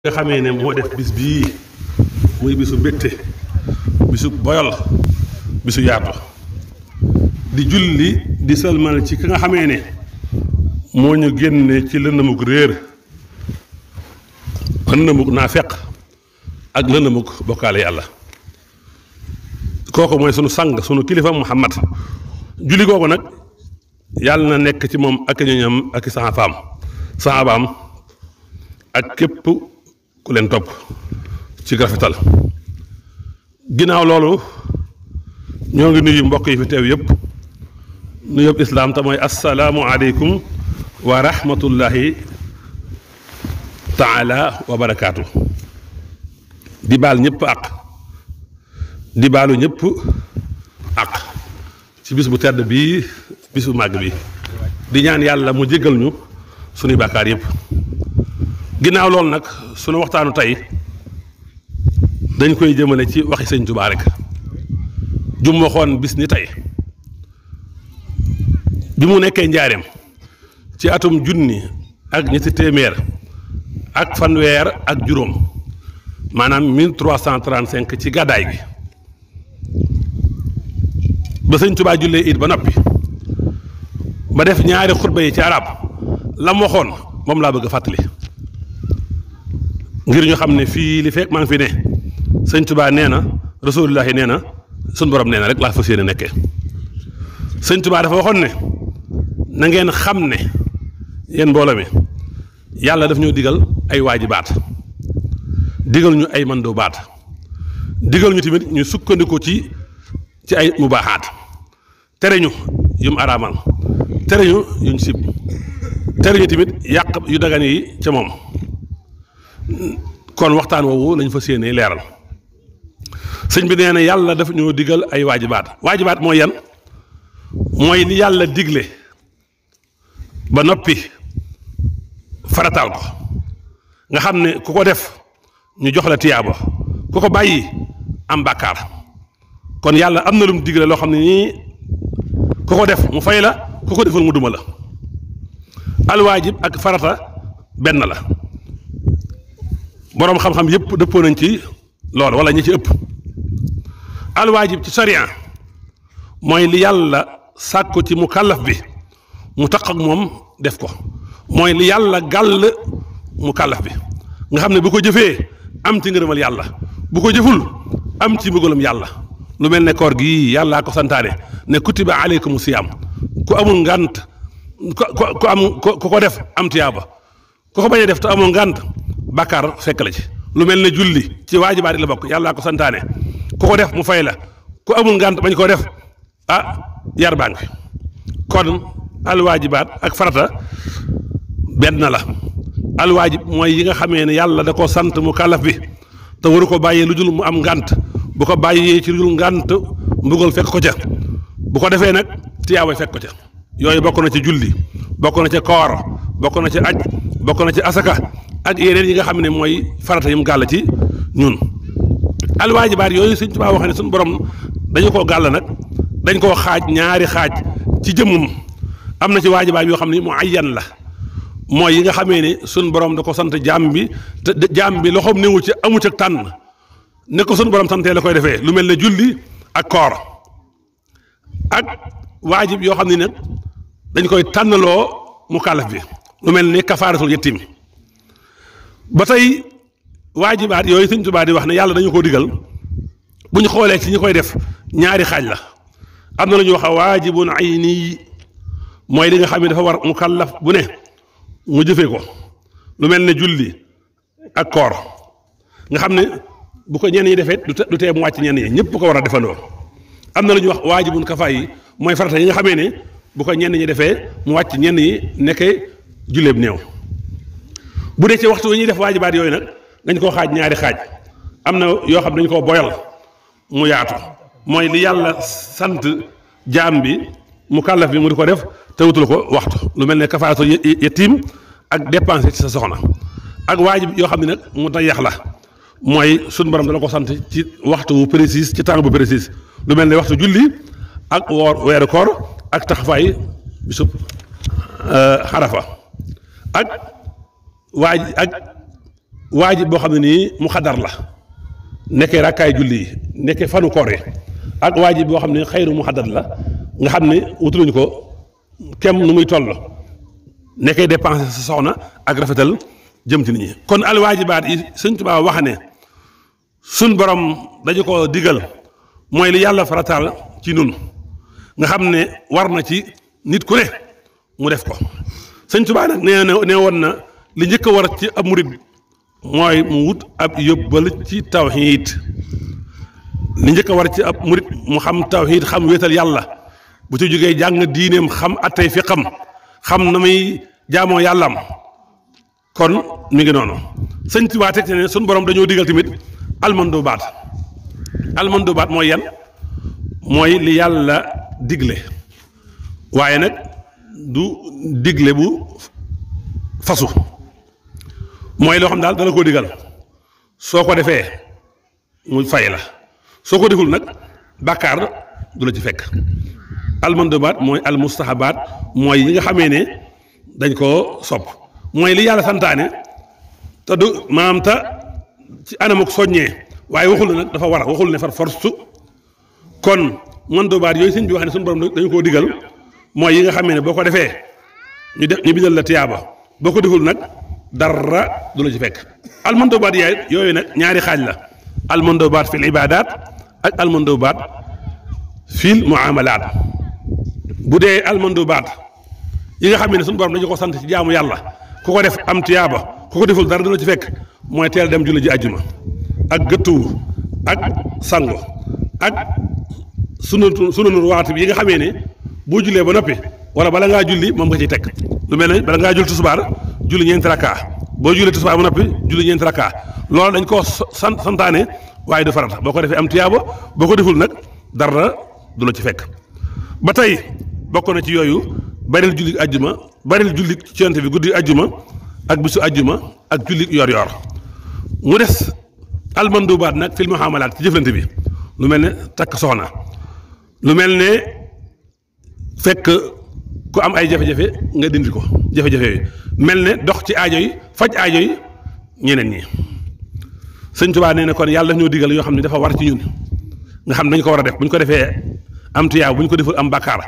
nga xamee ne moo def bis bii muy bisu mbégte bisu boyal bisu yaatu di julli di sëlmal ci ki nga xamee ne moo ñu génne ci lëndamuk réer lëndamuk naafeq ak lëndamuk bokkaale yàlla kooku mooy sunu sang sunu kilifa Muhammad julli googu nag yàlla na nekk ci moom ak ñoñam ak saxaabaam ak képp ku leen topp ci rafetal ginnaaw loolu ñoo ngi nuyu mbokk yi fi teew yëpp nuyób islaam te mooy assalaamu aleykum wa rahmatullahi taala wa barakaatu di baal ñëpp ak di baalu ñëpp ak ci bis bu tedd bii bis bu màgg bi di ñaan yàlla mu jéggal ñu sunuy bàkkaar yëpp ginnaaw loolu nag sunu waxtaanu tey dañ koy jëmale ci waxi sëñ Tuubaa rek jum waxoon bis ni tey bi mu nekkee njaareem ci atum junni ak ñetti téeméer ak fanweer ak juróom maanaam 1335 ci gàddaay gi ba sëñ Tuubaa jullee it ba noppi ba def ñaari xutba yi ci arab la mu waxoon moom laa bëgg a fàttali ngir ñu xam ne fii li fekk maa ngi fi ne sëñ Tuubaa nee na rasulullahi nee na suñ borom nee na rek laa fas yéene nekkee sëñ Tuubaa dafa waxoon ne na ngeen xam ne yéen mbooloo mi yàlla daf ñoo digal ay waajibaat digal ñu ay mandoobaat digal ñu tamit ñu sukkandiku ci ay mubaaxaat tere ñu yum araamal tere ñu yuñ sib tere ñu tamit yàq yu dagan yi ca moom kon waxtaan woowu lañ fa séenee leeral sëñ bi nee na yàlla daf ñoo digal ay waajibaat mooy yan mooy li yàlla digle ba noppi farataal ko nga xam ne ku ko def ñu jox la tiyaaba ku ko bàyyi am bàkkaar kon yàlla am na lu mu digle loo xam ne nii ku ko def mu fay la ku ko deful mu duma la alwaajib ak farata benn la boroom xam-xam yëpp dëppoo nañ ci loolu wala ñi ci ëpp alwaajib ci sariya mooy li yàlla sàkku ci mukallaf bi mu taq ak moom def ko mooy li yàlla gàll mukallaf bi nga xam ne bu ko jëfee am ci ngërëmal yàlla bu ko jëful am ci mbugalam yàlla lu mel ne koor gi yàllaa ko santaane ne kutiba aleykum siyaam ku amul ngànt ku ko def am tiyaaba ku ko bañ a def te amul ngànt bàkkaar fekk la ci lu mel ne julli ci waajibaat yi la bokk yàllaa ko santaane ku ko def mu fay la ku amul ngànt bañ koo def yar baa ngi fi kon alwaajibaat ak farata benn la alwaajib mooy yi nga xamee ne yàlla da koo sant mu kàllaf bi te waru ko bàyyee lu dul mu am ngànt bu ko bàyyee ci lu dul ngànt mbugal fekk ko ca bu ko defee nag tiyaaba fekk ko ca yooyu bokk na ci julli bokk na ca koor bokk na ci aj bokk na ci asaka ak yeneen yi nga xam ne mooy farata yi mu gàll ci ñun alwaajibaat yooyu Sëñ Tuubaa wax ne suñu borom dañu koo gàll nag dañ koo xaaj ñaari xaaj ci jëmmum am na ci waajibaat yoo xam ne mu ayyan la mooy yi nga xamee ne suñu borom da ko sant jaam bi te jaam bi loxoom newu ci amu ca tànn ne ko suñu borom santee la koy defee lu mel ne julli ak koor ak waajib yoo xam ne nag dañ koy tànnaloo mu kàllaf bi lu mel ne kafaaratul yettim ba tey waajibaat yooyu Sëñ Tuubaa di wax ne yàlla dañu koo digal bu ñu xoolee ci ñi koy def ñaari xaaj la am na lu ñuy wax waajibun ayni mooy li nga xam ne dafa war mu kàllaf bu ne mu jëfee ko lu mel ne julli ak koor nga xam ne bu ko ñenn ñi defee du tee mu wàcc ñenn ñi ñëpp ko war a defandoo am na lu ñuy wax waajibun kafaay yi mooy farata yi nga xamee ne bu ko ñenn ñi defee mu wàcc ñenn ñi nekkee julleeb néew bu dee ci waxtu wi ñuy def waajibaat yooyu nag dañ koo xaaj ñaari xaaj am na yoo xam dañ koo boyal mu yaatu mooy li yàlla sant jaam bi mu kàllaf bi mu di ko def te wutul ko waxtu lu mel ne kafaaratul yatiim ak dépenser ci sa soxna ak waajib yoo xam ne nag mu tayax la mooy suñu borom dala ko sant ci waxtu bu précis ci temps bu précis lu mel ne waxtu julli ak weeru koor ak taxafaay bisub xarafa ak waajib boo xam ne nii mu xadar la nekkee rakkaay julli yi nekkee fanu koor yi ak waajib boo xam ne xayru mu xadar la nga xam ne wutuluñu ko kem nu muy toll nekkee dépenser sa soxna ak rafetal jëm ci nit ñi kon al waajibaat yi Sëñ Tuubaa wax ne suñ borom dañu ko digal mooy li yàlla farataal ci nun nga xam ne war na ci nit ku ne mu def ko Sëñ Tuubaa nag nee woon na li njëkk a war ci ab murid mooy mu wut ab yóbbal ci tawxiid li njëkk a war ci ab murid mu xam tawxiid xam wéetal yàlla bu ci jógee jàng diineem xam attey fi xam na muy jaamoo yàllaam kon mi ngi noonu Sëñ Tuubaa teg ne suñ borom dañoo digal tamit almandubaat mooy yan mooy li yàlla digle waaye nag du digle bu fasu mooy loo xam daal dana koo digal soo ko defee mu fay la soo ko deful nag bàkkaar du la ci fekk almandubaat mooy almustahabaat mooy yi nga xamee ne dañ koo sopp mooy li yàlla santaane te du maanaam ta ci anamuk soññee waaye waxul ne nag dafa war a waxul ne far force kon mandubaat yooyu sëñ bi wax ne suñu borom dañu koo digal mooy yi nga xamee ne boo ko defee ñu bindal la tiyaaba boo ko deful nag dara du la ci fekk almandubaat yaay yooyu nag ñaari xaaj la almandubaat fil ibaadaat ak almandubaat fil muamalaat bu dee almandubaat yi nga xam ne suñu borom dañu ko sant ci jaamu yàlla ku ko def am tiyaaba ku ko deful dara du la ci fekk mooy teel dem julli ji àjjuma ak gëttuwu ak sango ak sunanu rawaatib yi nga xamee ne boo jullee ba noppi wala bala ngaa julli moom nga ciy teg lu mel ne bala ngaa julli tisbaar julli ñeenti rakka boo jullee tisbaar ba noppi julli ñeenti rakka loolu dañ koo santaane waaye du farata boo ko defee am tiyaaba boo ko deful nag dara du la ci fekk ba tey bokk na ci yooyu baril julli àjjuma baril julli ci yonent bi guddi àjjuma ak bisu àjjuma ak julli yor-yor mu des almandubaat nag fil muamalaat ci jëflante bi lu mel ne takk soxna lu mel ne fekk ku am ay jafe-jafe nga dindi ko jafe-jafe yi mel ne dox ci aajo yi faj aajo yi ñeneen ñi Sëñ Tuubaa nee na kon yàlla daf ñoo digal yoo xam ne dafa war ci ñun nga xam nañ ko war a def bu ñu ko defee am tiyaab bu ñu ko deful am bàkkaar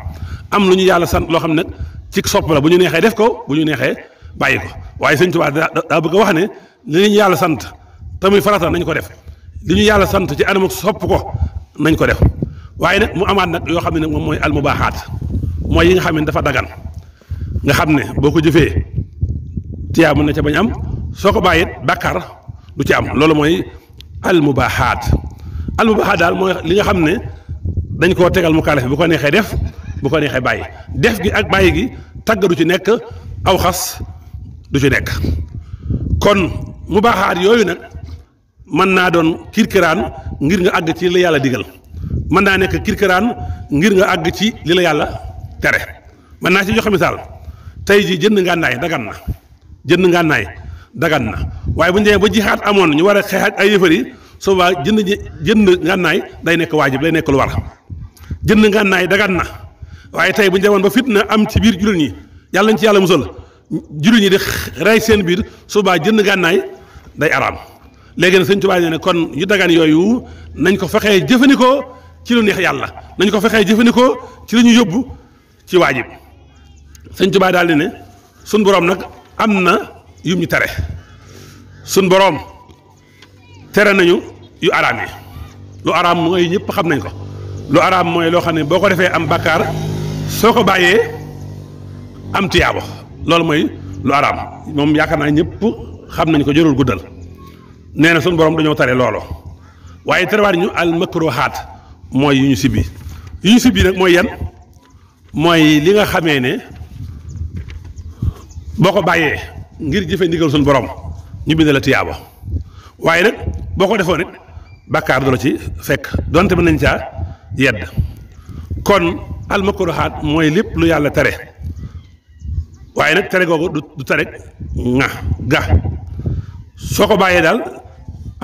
am lu ñu yàlla sant loo xam ne ci sopp la bu ñu neexee def ko bu ñu neexee bàyyi ko waaye Sëñ Tuubaa daa bëgg a wax ne li ñu yàlla sant te muy farata nañ ko def li ñu yàlla sant ci anam sopp ko nañ ko def waaye nag mu amaat nag yoo xam ne nag moom mooy almubaaxaat mooy yi nga xam ne dafa dagan nga xam ne boo ko jëfee tiyaab mën na ca bañ am soo ko bàyyit bàkkaar du ci am loolu mooy almubaaxaat daal mooy li nga xam ne dañ koo tegal mu kaalif bu ko neexee def bu ko neexee bàyyi def gi ak bàyyi gi tagg du ci nekk aw xas du ci nekk kon mubaaxaat yooyu nag mën naa doon kirkiraan ngir nga àgg ci li yàlla digal mën naa nekk kirkiraan ngir nga àgg ci li la yàlla tere mën naa ci joxe misaal tey ji jënd ngànnaay dagan na waaye bu ñu demee ba jihaat amoon ñu war a xeex ak ay yëfar yi soobaa jënd ngànnaay day nekk waajib day nekk lu war jënd ngànnaay dagan na waaye tey bu ñu demoon ba fitna am ci biir jullit ñi yàlla nañ ci yàlla musal jullit ñi di rey seen biir soobaa jënd ngànnaay day araam léegi nag Sëñ Tuubaa nee ne kon yu dagan yooyu nañ ko fexee jëfandikoo ci lu neex yàlla nañ ko fexee jëfandikoo ci lu ñu yóbbu ci waajib Sëñ Tuubaa daal di ne suñ boroom nag am na yum ñu tere suñ boroom tere nañu yu araam yi lu araam mooy ñëpp xam nañ ko lu araam mooy loo xam ne boo ko defee am bàkkaar soo ko bàyyee am tiyaabo loolu mooy lu araam moom yaakaar naa ñëpp xam nañ ko jërul guddal nee na suñu borom dañoo tere loolu waaye terewaat ñu al makruhaat mooy yu ñu sibbi nag mooy yan mooy li nga xamee ne boo ko bàyyee ngir jëfe ndigal suñu borom ñu bind la tiyaabo waaye nag boo ko defoon it bàkkaar du la ci fekk donte mën nañ caa yedd kon al makruhaat mooy lépp lu yàlla tere waaye nag tere googu du tere ga soo ko bàyyee daal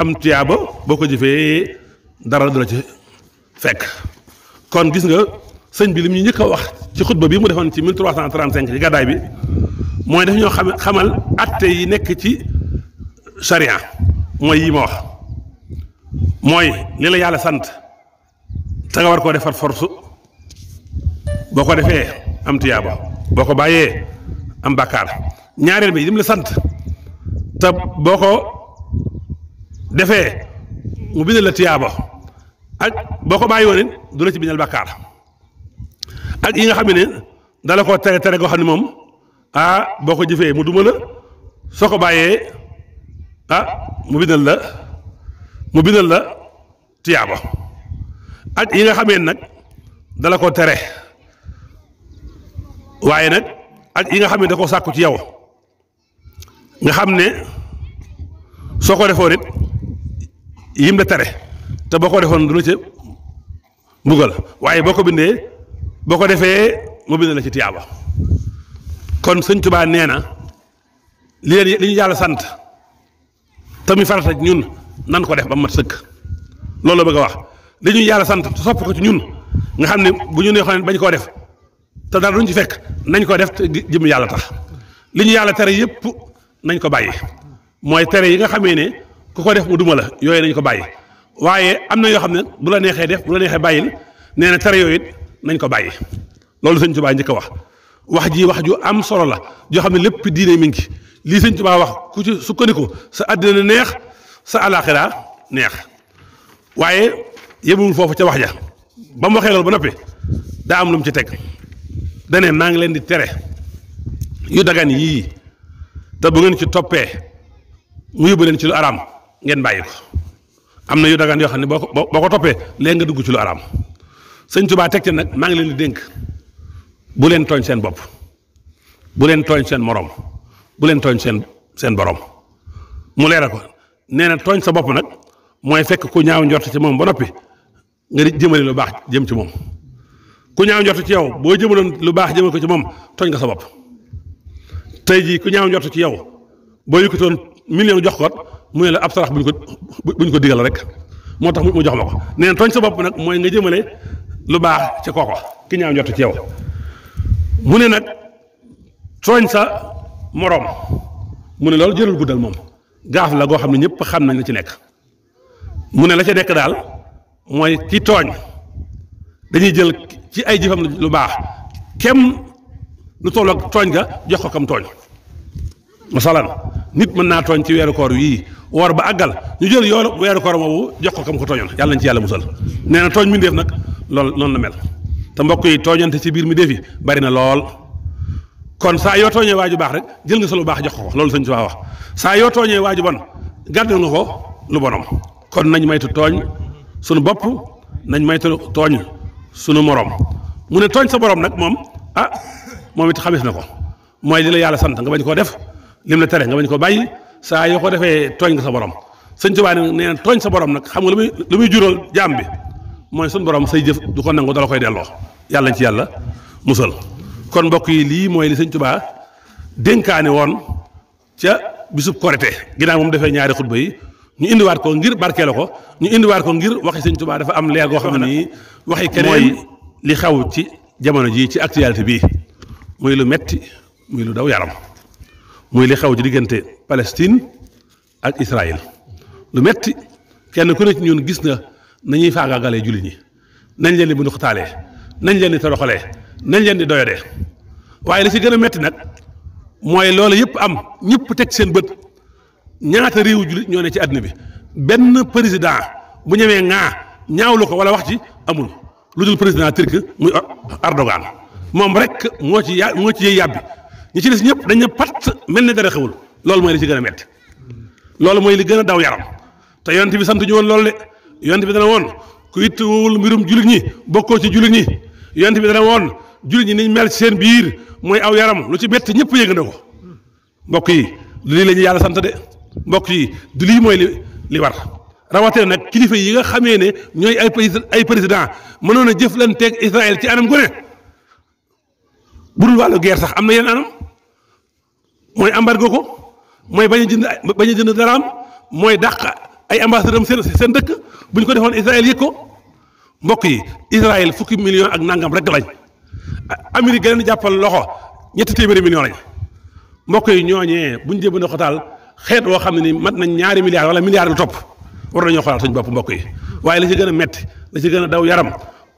am tiyaaba boo ko jëfee dara du la ci fekk kon gis nga sëñ bi lim ñu njëkk a wax ci xutba bi mu defoon ci 1335 ci gàddaay bi mooy daf ñoo xamal atte yi nekk ci sariya mooy yi ma wax mooy li la yàlla sant te nga war koo defar force boo ko defee am tiyaaba boo ko bàyyee am bàkkaar ñaareel bi lim la sant te boo ko defee mu bindal la tiyaaba ak boo ko bàyyi woon it du la ci bindal bàkkaar ak yi nga xam ne dala koo tere goo xam ne moom boo ko jëfee mu duma la soo ko bàyyee mu bindal la tiyaaba ak yi nga xamee nag dala ko tere waaye nag ak yi nga xam ne da koo sàkku ci yow nga xam ne soo ko defoon it yim la tere te boo ko defoon du la ca mbugal waaye boo ko bindee boo ko defee mu bind la ci tiyaaba kon sëñ Tuubaa nee na li ñu yàlla sant te muy farata ñun nan ko def ba mat sëkk loolu la bëgg a wax li ñu yàlla sant te sopp ko ci ñun nga xam ne bu ñu neexoon bañ koo def te dara duñ ci fekk nañ ko def te jëm yàlla tax li ñu yàlla tere yëpp nañ ko bàyyi mooy tere yi nga xamee ne ku ko def mu duma la yooyu nañ ko bàyyi waaye am na yoo xam ne bu la neexee def bu la neexee bàyyil nee na tere yooyu it nañ ko bàyyi loolu sëñ Tuubaa njëkk a wax ju am solo la joo xam ne lépp diine mi ngi lii sëñ Tuubaa wax ku ci sukkandiku sa àddina neex sa alaaxira neex waaye yemul foofu ca wax ja ba mu waxee loolu ba noppi daa am lu mu ci teg danee maa ngi leen di tere yu dagan yii te bu ngeen ci toppee mu yóbbu leen ci lu araam ngeen bàyyi ko am na yu dagan yoo xam ne boo ko toppee léegi nga dugg ci lu araam sëñ Tuubaa teg ci nag maa ngi leen di dénk bu leen tooñ seen bopp bu leen tooñ seen morom bu leen tooñ seen borom mu leeral ko nee na tooñ sa bopp nag mooy fekk ku ñaaw njort ci moom ba noppi nga di jëmale lu baax jëm ci moom ku ñaaw njort ci yow boo jëmaloon lu baax jëmal ko ci moom tooñ nga sa bopp tey jii ku ñaaw njort ci yow boo yëkkatoon million jox ko mu ne la ab sarax buñ ko digal rek moo tax mu jox ma ko nee na tooñ sa bopp nag mooy nga jëmale lu baax ci kooko ki ñaaw njort ci yow mu ne nag tooñ sa moroom mu ne loolu jërul guddal moom gaaf la goo xam ne ñëpp xam nañ la ci nekk mu ne la ca nekk daal mooy ci tooñ dañuy jël ci ay jëfam lu baax kem lu tolloog tooñ ga jox ko kam tooñ masalan nit mën naa tooñ ci weeru koor yii woor ba àggal ñu jël yoolu weeru koor moomu jox ko kam ko tooñoon yàlla nañ ci yàlla musal nee na tooñ mi def nag loolu noonu la mel te mbokk yi tooñante ci biir mi defi bari na lool kon saa yoo tooñee waaju baax rek jël nga sa lu baax jox ko loolu sëñ Tuubaa wax saa yoo tooñee waaju bon gàddal nga ko lu bonom kon nañ maytu tooñ sunu bopp nañ maytu tooñ sunu morom mu ne tooñ sa borom nag moom moom it xamis na ko mooy li la yàlla sant nga bañ koo def lim la tere nga bañ ko bàyyi saa yoo ko defee tooñ nga sa borom sëñ Tuubaa ne nee na tooñ sa borom nag xam nga lu muy jural jaam bi mooy sunu borom say jëf du ko nangu dala koy delloo yàlla nañ ci yàlla musal kon mbokk yi lii mooy li sëñ Tuubaa dénkaane woon ca bisub korite ginnaaw moom defee ñaari xutba yi ñu indiwaat ko ngir barkeele ko ñu indiwaat ko ngir waxi sëñ Tuubaa dafa am leer goo xam ne nii waxi keneen mooy li xew ci jamono ji ci actualité bii muy lu metti muy lu daw yaram muy li xew ci diggante Palestine ak Israël lu metti kenn ku ne ci ñun gis na nañuy faagaagalee jullit ñi nañ leen di bu nduxtaalee nañ leen di toroxalee nañ leen di doyodee waaye li ci gën a metti nag mooy loolu yëpp am ñëpp teg seen bët ñaata réewu jullit ñoo ne ci àdduna bi benn président bu ñëwee ñaawlu ko wala wax ci amul lu dul président turc muy Erdogan moom rek moo ci yëy yàbbi ñi ci des ñëpp dañ ne pat mel ne dara xewul loolu mooy li ci gën a metti loolu mooy li gën a daw yaram te yonent bi sant ñu woon loolu de yonent bi dana woon ku itteewul mbirum jullit ñi bokkoo ci jullit ñi yonent bi dana woon jullit ñi niñ mel ci seen biir mooy aw yaram lu ci bett ñëpp yëg na ko mbokk yi du lii la ñu yàlla sant de mbokk yi du lii mooy li war rawatina nag kilifa yi nga xamee ne ñooy ay président mënoon a jëflanteeg Israël ci anam gu ne bu dul wàllu guerre sax am na yenn anam mooy embargo ko mooy bañ a jënd daraam mooy dàq ay ambassadeur am seen dëkk bu ñu ko defoon Israël yëg ko mbokk yi Israël fukki million ak nangam rek lañ Amérique gën a jàppal loxo 300 millions lañ mbokk yi ñooñee bu ñu jébandoo xotaal xeet woo xam ne ni mat nañ ñaari milliards wala milliards lu topp war nañoo xoolaat suñu bopp mbokk yi waaye la ci gën a metti la ci gën a daw yaram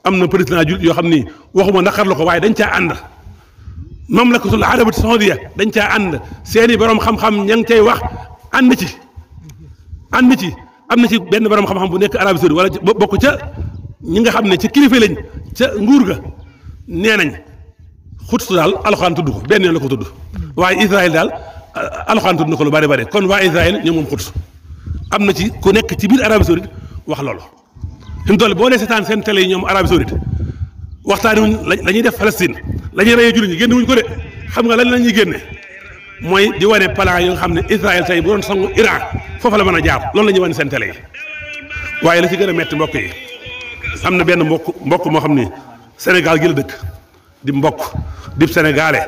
am na président jullit yoo xam ni waxuma naqarlu ko waaye dañ caa ànd mamlakatul arabati saudiya dañ caa ànd seeni borom xam-xam ña ngi cay wax ànd ci am na ci benn borom xam-xam bu nekk Arabie Saoudite wala bokk ca ñi nga xam ne ci kilifa lañ ca nguur ga nee nañ xutsu daal alxuraan tudd ko benn yoon la ko tudd waaye Israël daal alxuraan tudd na ko lu bari bari kon waa Israël ñoom moom xutsu am na ci ku nekk ci biir Arabie Saoudite wax loolu fi mu toll boo dee seetaan seen télé yi ñoom Arabie Saoudite waxtaani wuñ la ñuy def Palestine la ñuy reyee jullit ñi génne wuñ ko de xam nga lan la ñuy génne mooy di wane plan yi nga xam ne Israël tey bu doon sangu Iran foofu la mën a jaar loolu la ñuy wane seen télé yi waaye la ci gën a metti mbokk yi am na benn mbokk moo xam ni Sénégal gi la dëkk di mbokk di sénégalais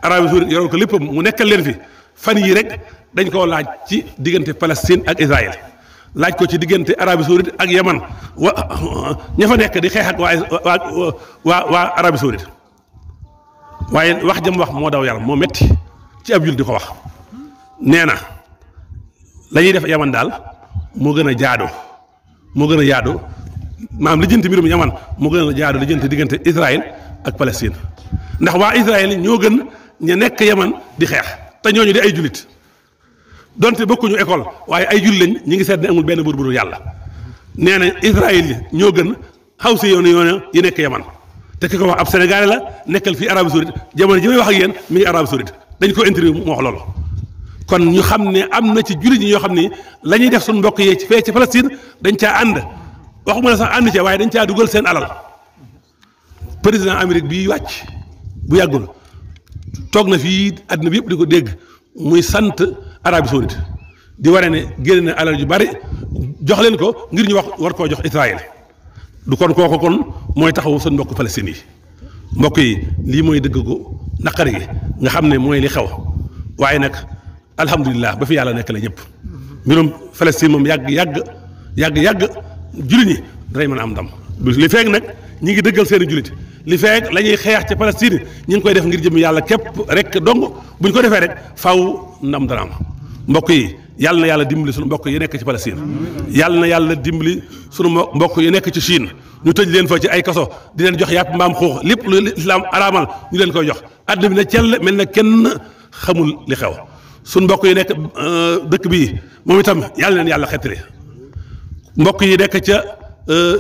Arabie Saoudite yoroon ko léppam mu nekkal leen fi fan yii rek dañ koo laaj ci diggante Palestine ak Israël laaj ko ci diggante Arabie Saoudite ak Yaman ña fa nekk di xeex ak waa Arabie Saoudite waaye wax jëm wax moo daw yaram moo metti ci ab jul di ko wax nee na la ñuy def Yaman daal moo gën a jaadu maanaam lijjanti mbirum Yaman moo gën a jaadu lijjanti diggante Israël ak Palestine ndax waa Israël ñoo gën ña nekk Yaman di xeex te ñooñu di ay julit donte bokkuñu école waaye ay jul lañ ñi ngi seet ne amul benn buur bu dul yàlla nee na Israël yi ñoo gën xaw si yoon yi nekk Yaman te ki ko wax ab Sénégalais la nekkal fii Arabie Saoudite jamono ji may wax ak yéen mi ngi Arabie Saoudite dañ ko interview mu wax loolu kon ñu xam ne am na ci jullit ñi ñoo xam ni la ñuy def suñu mbokk yee ci fee ci Palestine dañ caa ànd waxuma la sax ànd ca waaye dañ caa dugal seen alal président Amérique bii wàcc bu yàggul toog na fii àddina bi yëpp di ko dégg muy sant Arabie Saoudite di waree ne génne na alal yu bari jox leen ko ngir ñu wax war koo jox Israël du kon kooku kon mooy taxawu seen mbokk Palestine yi mbokk yi lii mooy dëgg gu naqari gi nga xam ne mooy li xew waaye nag alhamdulilah ba fi yàlla nekk la ñëpp mbirum Palestine moom yàgg jullit ñi danañ mën a am ndam li feeg nag ñi ngi dëggal seen i jullit li feeg la ñuy xeex ci Palestine ñi ngi koy def ngir jëm yàlla képp rek dong buñ ko defee rek faaw ndam dana am mbokk yi yàlla na yàlla dimbali sunu mbokk yi nekk ci Palestine yàlla na yàlla dimbali sunu mbokk yi nekk ci Chine ñu tëj leen fa ci ay kaso di leen jox yàpp mbaam xuux lépp lu islam araamal ñu leen koy jox àdduna bi ne cell mel na kenn xamul li xew sunu mbokk yi nekk dëkk bii moom itam yàlla leen yàlla xettali mbokk yi nekk ca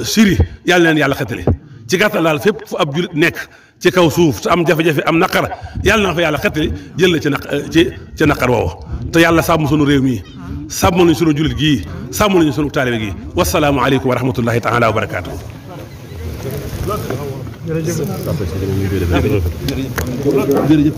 Syrie yàlla leen yàlla xettali ci gàttal daal fépp fu ab jullit nekk ci kaw suuf te am jafe-jafe am naqar yàlla na fa yàlla xettali jël la ci naqar woowu te yàlla sàmm sunu réew mi sàmm nañu sunu jullit gii sàmm nañu sunu taalibe gii wasalaamu aleykum wa rahmatullahi taala wa barakaatu. jërëjëf.